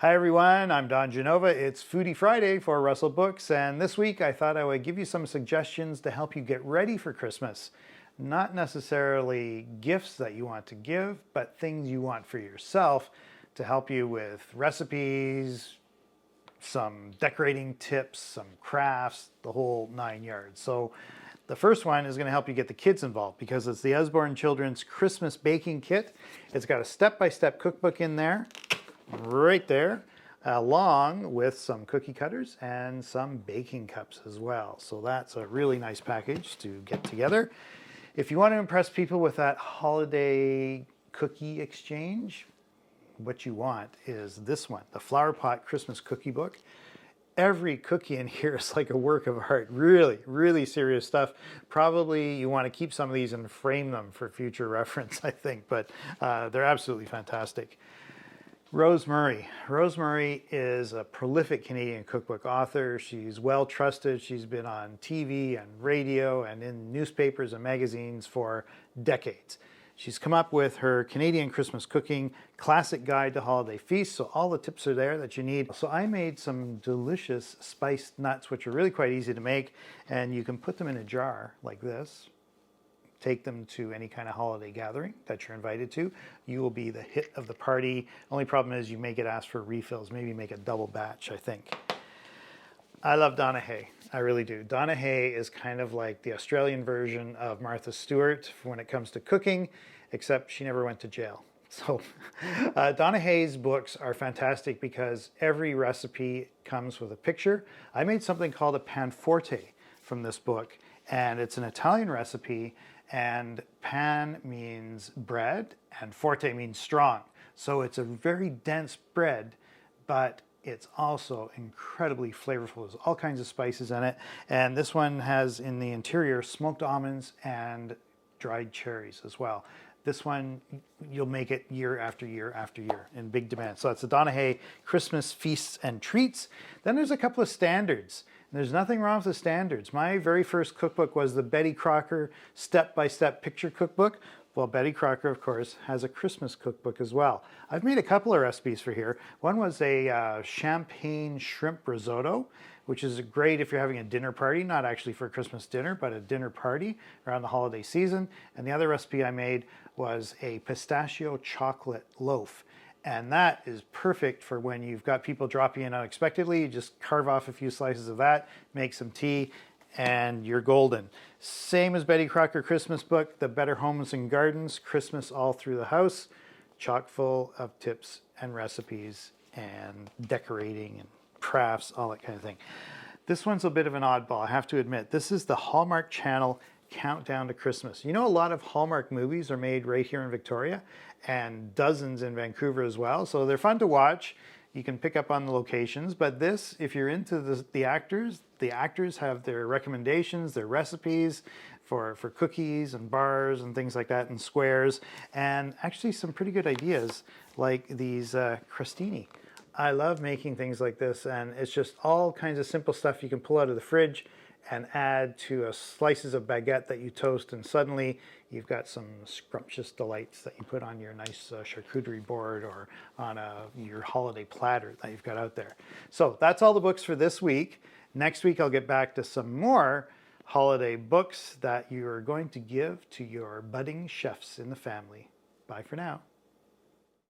Hi everyone, I'm Don Genova. It's Foodie Friday for Russell Books, and this week I thought I would give you some suggestions to help you get ready for Christmas. Not necessarily gifts that you want to give, but things you want for yourself to help you with recipes, some decorating tips, some crafts, the whole 9 yards. So the first one is going to help you get the kids involved because it's the Usborne Children's Christmas Baking Kit. It's got a step-by-step cookbook in there, right there, along with some cookie cutters and some baking cups as well. So that's a really nice package to get together. If you want to impress people with that holiday cookie exchange, what you want is this one, the Flower Pot Christmas Cookie Book. Every cookie in here is like a work of art. Really, really serious stuff. Probably you want to keep some of these and frame them for future reference, I think, but they're absolutely fantastic. Rose Murray. Rose Murray is a prolific Canadian cookbook author. She's well trusted. She's been on TV and radio and in newspapers and magazines for decades. She's come up with her Canadian Christmas Cooking Classic Guide to Holiday Feasts, so all the tips are there that you need. So I made some delicious spiced nuts, which are really quite easy to make, and you can put them in a jar like this. Take them to any kind of holiday gathering that you're invited to. You will be the hit of the party. Only problem is you may get asked for refills. Maybe make a double batch, I think. I love Donna Hay. I really do. Donna Hay is kind of like the Australian version of Martha Stewart when it comes to cooking, except she never went to jail. So Donna Hay's books are fantastic because every recipe comes with a picture. I made something called a Panforte from this book, and it's an Italian recipe, and pan means bread and forte means strong. So it's a very dense bread, but it's also incredibly flavorful. There's all kinds of spices in it. And this one has in the interior smoked almonds and dried cherries as well. This one, you'll make it year after year after year in big demand. So that's the Donna Hay Christmas Feasts and Treats. Then there's a couple of standards. There's nothing wrong with the standards. My very first cookbook was the Betty Crocker Step-by-Step Picture Cookbook. Well, Betty Crocker, of course, has a Christmas cookbook as well. I've made a couple of recipes for here. One was a champagne shrimp risotto, which is great if you're having a dinner party, not actually for Christmas dinner, but a dinner party around the holiday season. And the other recipe I made was a pistachio chocolate loaf. And that is perfect for when you've got people dropping in unexpectedly. You just carve off a few slices of that, make some tea, and you're golden. Same as Betty Crocker Christmas book, The Better Homes and Gardens, Christmas All Through the House, chock full of tips and recipes and decorating and crafts, all that kind of thing. This one's a bit of an oddball, I have to admit. This is the Hallmark Channel Countdown to Christmas. You know, a lot of Hallmark movies are made right here in Victoria and dozens in Vancouver as well. So they're fun to watch. You can pick up on the locations, but this, if you're into the actors have their recommendations, their recipes for cookies and bars and things like that and squares, and actually some pretty good ideas like these crostini. I love making things like this, and it's just all kinds of simple stuff you can pull out of the fridge and add to slices of baguette that you toast, and suddenly you've got some scrumptious delights that you put on your nice charcuterie board or on your holiday platter that you've got out there. So that's all the books for this week. Next week I'll get back to some more holiday books that you're going to give to your budding chefs in the family. Bye for now.